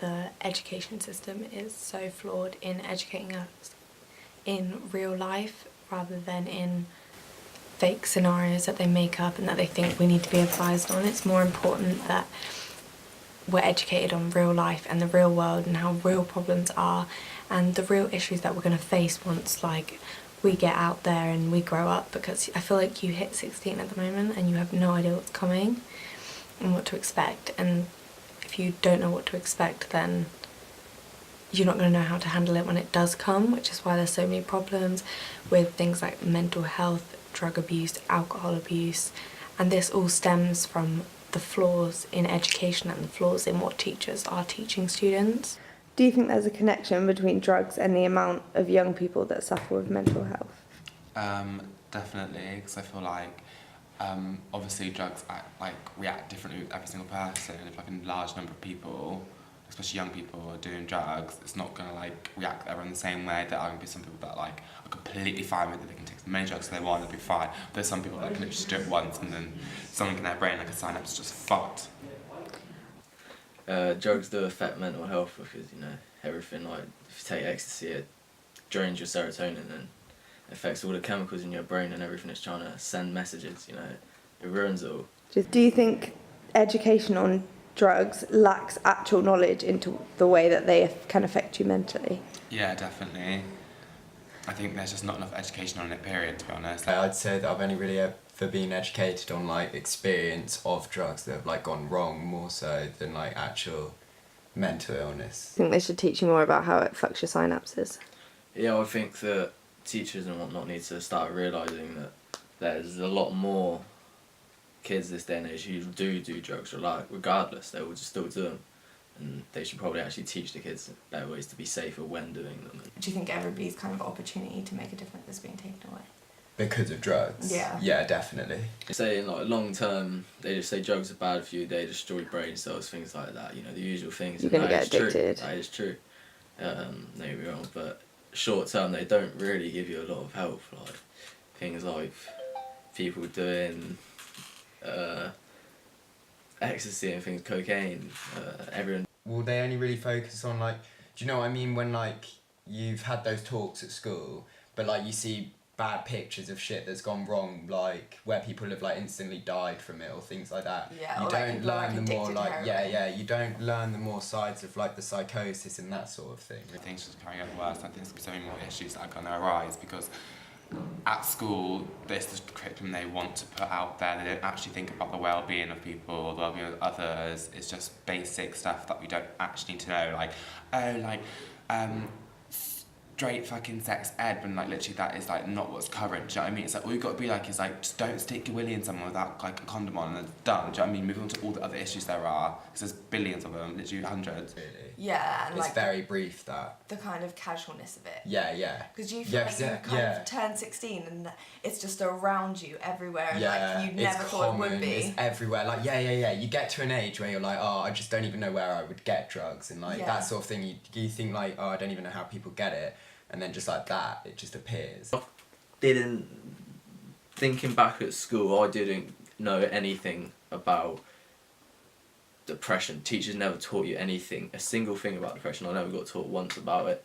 the education system is so flawed in educating us in real life rather than in fake scenarios that they make up and that they think we need to be advised on. It's more important that we're educated on real life and the real world and how real problems are and the real issues that we're going to face once we get out there and we grow up, because I feel like you hit 16 at the moment and you have no idea what's coming and what to expect, and if you don't know what to expect then you're not going to know how to handle it when it does come, which is why there's so many problems with things like mental health, drug abuse, alcohol abuse, and this all stems from the flaws in education and the flaws in what teachers are teaching students. Do you think there's a connection between drugs and the amount of young people that suffer with mental health? Definitely, because I feel like obviously drugs react differently with every single person. If like a large number of people, especially young people, are doing drugs, it's not going to react everyone the same way. There are going to be some people that are completely fine with it. They can take as many drugs as they want, they'll be fine. There's some people that can just do it once and then something in their brain, like a synapse, is just fucked. Drugs do affect mental health because, everything, if you take ecstasy, it drains your serotonin and affects all the chemicals in your brain and everything it's trying to send messages, it ruins it all. Do you think education on drugs lacks actual knowledge into the way that they can affect you mentally? Yeah, definitely. I think there's just not enough education on it, period, to be honest. I'd say that I've only really ever been educated on experience of drugs that have gone wrong more so than actual mental illness. I think they should teach you more about how it fucks your synapses. Yeah, I think that teachers and whatnot need to start realising that there's a lot more kids this day and age who do drugs, regardless, they will just still do them. And they should probably actually teach the kids better ways to be safer when doing them. Do you think everybody's kind of opportunity to make a difference is being taken away? Because of drugs? Yeah. Yeah, definitely. Say in long term, they just say drugs are bad for you, they destroy brain cells, things like that, the usual things. You're going to get addicted. That is true. Don't get me wrong, but short term they don't really give you a lot of help. Things like people doing ecstasy and things, cocaine, everyone. Will they only really focus on do you know what I mean, when you've had those talks at school but you see bad pictures of shit that's gone wrong, where people have instantly died from it or things like that. Yeah, you don't learn the more heroin. you don't learn the more sides of the psychosis and that sort of thing. Things just carrying on worse. I think there's going to be so many more issues that are going to arise because at school, this is the curriculum they want to put out there. They don't actually think about the well-being of people, the well-being of others. It's just basic stuff that we don't actually need to know, straight fucking sex ed, when literally that is not what's current. Do you know what I mean? It's all you've got to be is just don't stick your willy in someone without a condom on and it's done. Do you know what I mean? Move on to all the other issues there are, because there's billions of them, literally hundreds. Really? Yeah, and it's very brief, that. the kind of casualness of it. Yeah. Because you feel you kind of turn 16 and it's just around you everywhere and you never thought it would be. It's everywhere. Yeah. You get to an age where you're oh, I just don't even know where I would get drugs and that sort of thing. You think oh, I don't even know how people get it. And then just that, it just appears. Thinking back at school, I didn't know anything about depression. Teachers never taught you anything, a single thing about depression. I never got taught once about it.